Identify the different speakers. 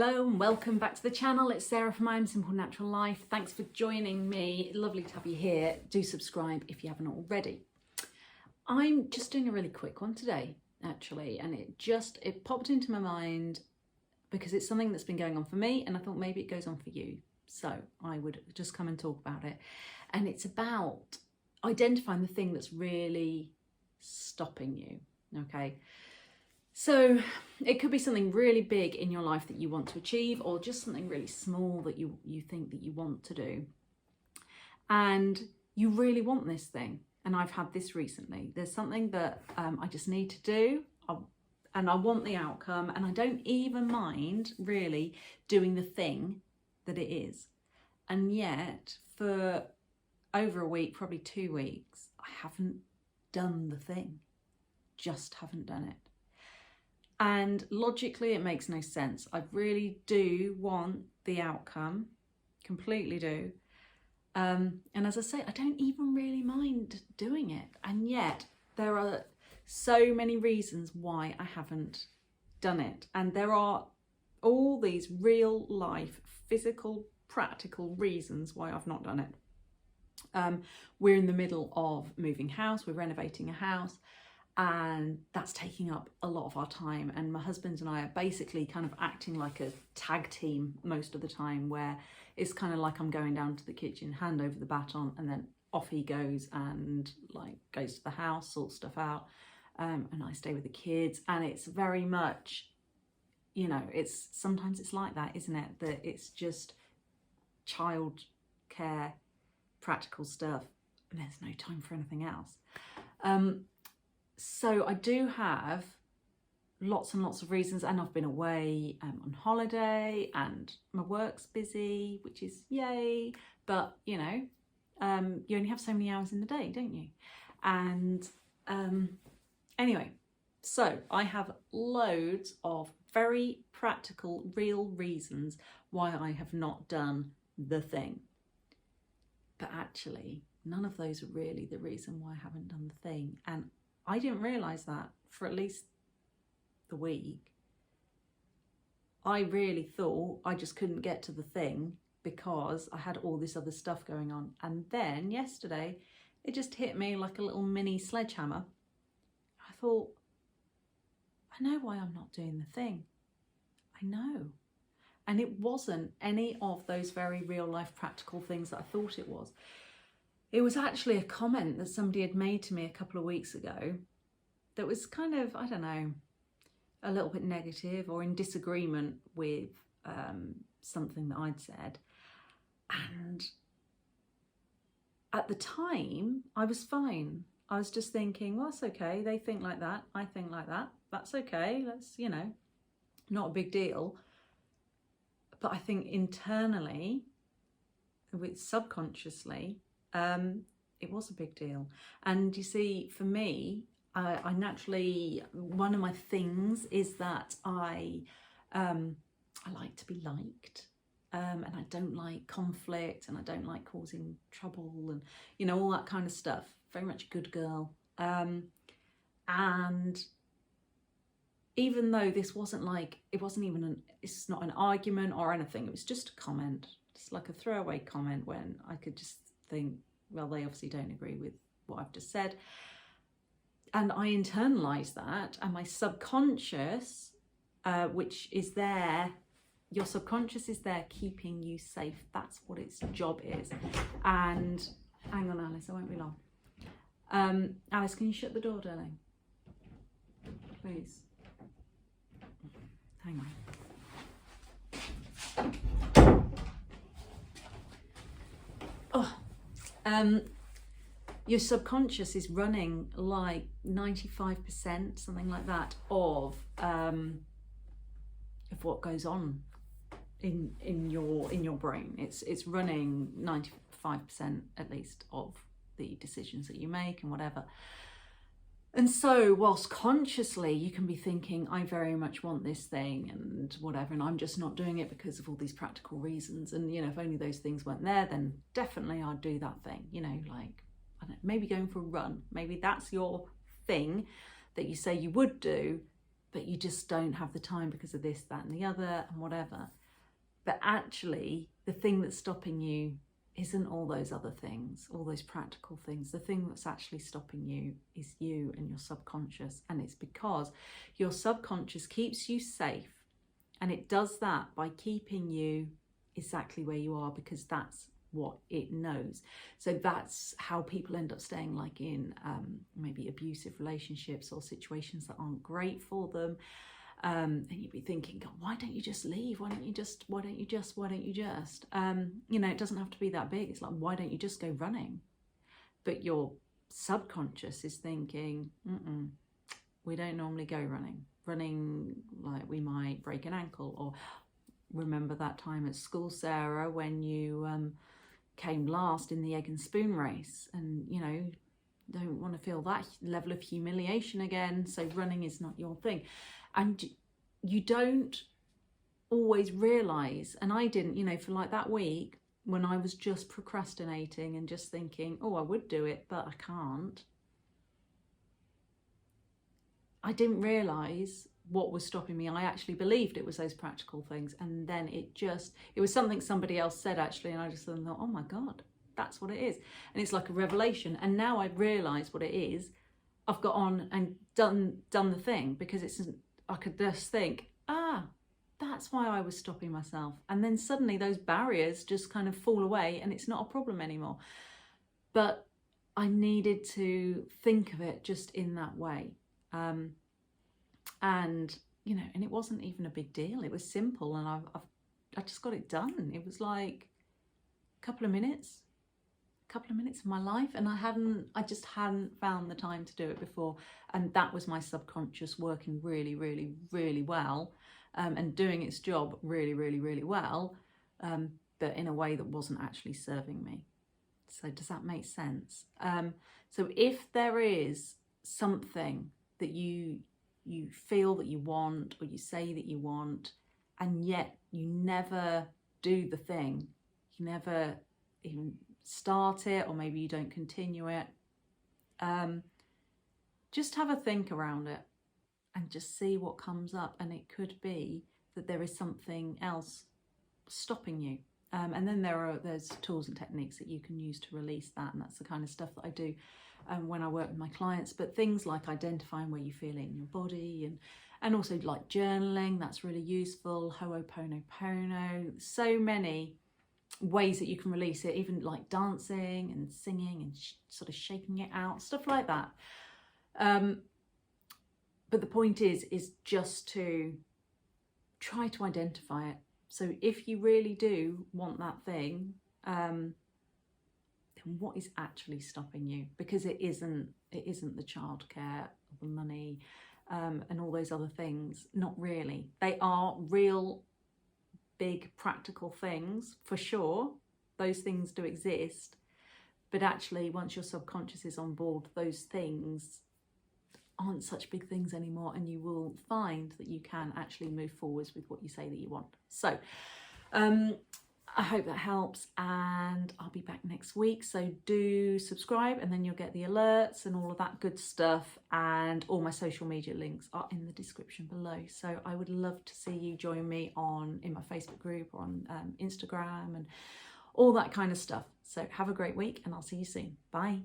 Speaker 1: Hello and welcome back to the channel. It's Sarah from My Own Simple Natural Life. Thanks for joining me. Lovely to have you here. Do subscribe if you haven't already. I'm just doing a really quick one today, actually, and it popped into my mind because it's something that's been going on for me, and I thought maybe it goes on for you. So I would just come and talk about it. And it's about identifying the thing that's really stopping you, okay? So it could be something really big in your life that you want to achieve, or just something really small that you think that you want to do. And you really want this thing. And I've had this recently. There's something that I just need to do, and I want the outcome, and I don't even mind really doing the thing that it is. And yet for over a week, probably 2 weeks, I haven't done the thing, just haven't done it. And logically, it makes no sense. I really do want the outcome, completely do. And as I say, I don't even really mind doing it. And yet there are so many reasons why I haven't done it. And there are all these real life, physical, practical reasons why I've not done it. We're in the middle of moving house. We're renovating a house. And that's taking up a lot of our time. And my husband and I are basically kind of acting like a tag team most of the time, where it's kind of like I'm going down to the kitchen, hand over the baton, and then off he goes and like goes to the house, sorts stuff out. And I stay with the kids. And it's very much, you know, sometimes it's like that, isn't it? That it's just child care, practical stuff, and there's no time for anything else. So I do have lots and lots of reasons, and I've been away on holiday, and my work's busy, which is yay, but you know, you only have so many hours in the day, don't you? And anyway, so I have loads of very practical, real reasons why I have not done the thing. But actually, none of those are really the reason why I haven't done the thing. And I didn't realise that for at least the week. I really thought I just couldn't get to the thing because I had all this other stuff going on. And then yesterday, it just hit me like a little mini sledgehammer. I thought, I know why I'm not doing the thing. I know. And it wasn't any of those very real life practical things that I thought it was. It was actually a comment that somebody had made to me a couple of weeks ago that was kind of, I don't know, a little bit negative or in disagreement with something that I'd said. And at the time, I was fine. I was just thinking, well, that's okay. They think like that. I think like that. That's okay. That's, you know, not a big deal. But I think internally, subconsciously, it was a big deal. And you see, for me, I naturally, one of my things is that I like to be liked, and I don't like conflict, and I don't like causing trouble, and you know, all that kind of stuff. Very much a good girl. And even though this wasn't like, it's not an argument or anything, it was just a comment, just like a throwaway comment when I could just think, well, they obviously don't agree with what I've just said. And I internalised that, and my subconscious, which is there, your subconscious is there keeping you safe. That's what its job is. And hang on, Alice, I won't be long. Alice, can you shut the door, darling? Please. Hang on. Oh. Your subconscious is running like 95%, something like that, of what goes on in your brain. It's running 95% at least of the decisions that you make and whatever. And so whilst consciously you can be thinking, I very much want this thing and whatever, and I'm just not doing it because of all these practical reasons. And, you know, if only those things weren't there, then definitely I'd do that thing, you know, like, I don't know, maybe going for a run. Maybe that's your thing that you say you would do, but you just don't have the time because of this, that and the other and whatever. But actually, the thing that's stopping you isn't all those other things, all those practical things. The thing that's actually stopping you is you and your subconscious. And it's because your subconscious keeps you safe. And it does that by keeping you exactly where you are, because that's what it knows. So that's how people end up staying like in maybe abusive relationships or situations that aren't great for them. And you'd be thinking, God, why don't you just leave? Why don't you just? You know, it doesn't have to be that big. It's like, why don't you just go running? But your subconscious is thinking, we don't normally go running. Running, like we might break an ankle. Or remember that time at school, Sarah, when you came last in the egg and spoon race, and you know, don't want to feel that level of humiliation again. So running is not your thing. And you don't always realise, and I didn't, you know, for like that week when I was just procrastinating and just thinking, oh, I would do it, but I can't. I didn't realise what was stopping me. I actually believed it was those practical things. And then it was something somebody else said actually. And I just thought, oh my God, that's what it is. And it's like a revelation. And now I've realised what it is. I've got on and done the thing, because I could just think, that's why I was stopping myself. And then suddenly those barriers just kind of fall away and it's not a problem anymore. But I needed to think of it just in that way. And, you know, and it wasn't even a big deal. It was simple, and I just got it done. It was like a couple of minutes of my life, and I just hadn't found the time to do it before. And that was my subconscious working really, really, really well, and doing its job really, really, really well, but in a way that wasn't actually serving me. So does that make sense? So if there is something that you feel that you want, or you say that you want, and yet you never do the thing, you never even start it, or maybe you don't continue it, just have a think around it and just see what comes up. And it could be that there is something else stopping you. And then there's tools and techniques that you can use to release that, and that's the kind of stuff that I do when I work with my clients. But things like identifying where you feel it in your body, and also like journaling, that's really useful. Ho'oponopono, so many ways that you can release it, even like dancing and singing and sort of shaking it out, stuff like that. But the point is just to try to identify it. So if you really do want that thing, then what is actually stopping you? Because it isn't the childcare, the money, and all those other things. Not really. They are real big practical things for sure. Those things do exist. But actually, once your subconscious is on board, those things aren't such big things anymore, and you will find that you can actually move forwards with what you say that you want. So I hope that helps, and I'll be back next week. So do subscribe, and then you'll get the alerts and all of that good stuff. And all my social media links are in the description below. So I would love to see you join me in my Facebook group, or on Instagram, and all that kind of stuff. So have a great week, and I'll see you soon. Bye.